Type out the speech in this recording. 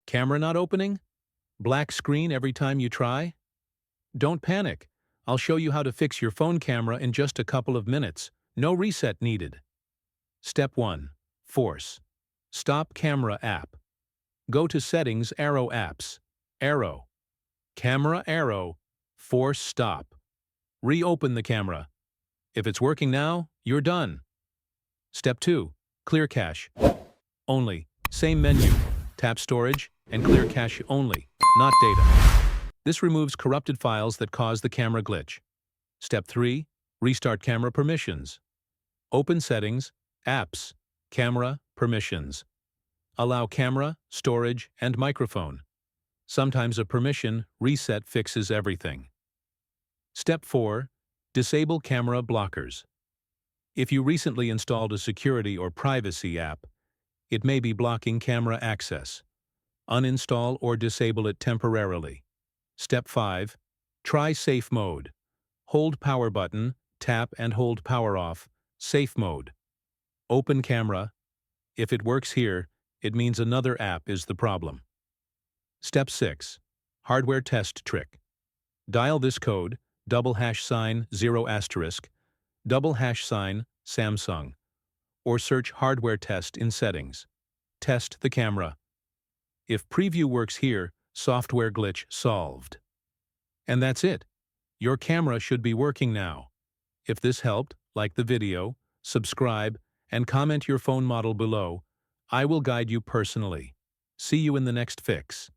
Camera not opening? Black screen every time you try? Don't panic. I'll show you how to fix your phone camera in just a couple of minutes. No reset needed. Step 1. Force. Stop camera app. Go to Settings, Arrow Apps. Arrow. Camera arrow. Force stop. Reopen the camera. If it's working now, you're done. Step 2. Clear cache. Only. Same menu. Tap Storage and clear cache only, not data. This removes corrupted files that cause the camera glitch. Step 3. Restart camera permissions. Open Settings, Apps, Camera, Permissions. Allow camera, storage, and microphone. Sometimes a permission reset fixes everything. Step 4. Disable camera blockers. If you recently installed a security or privacy app, it may be blocking camera access. Uninstall or disable it temporarily. Step 5. Try Safe Mode. Hold power button, tap and hold power off, Safe Mode. Open camera. If it works here, it means another app is the problem. Step 6. Hardware test trick. Dial this code, ##0*, ##Samsung, or search hardware test in settings. Test the camera. If preview works here, software glitch solved. And that's it. Your camera should be working now. If this helped, like the video, subscribe, and comment your phone model below. I will guide you personally. See you in the next fix.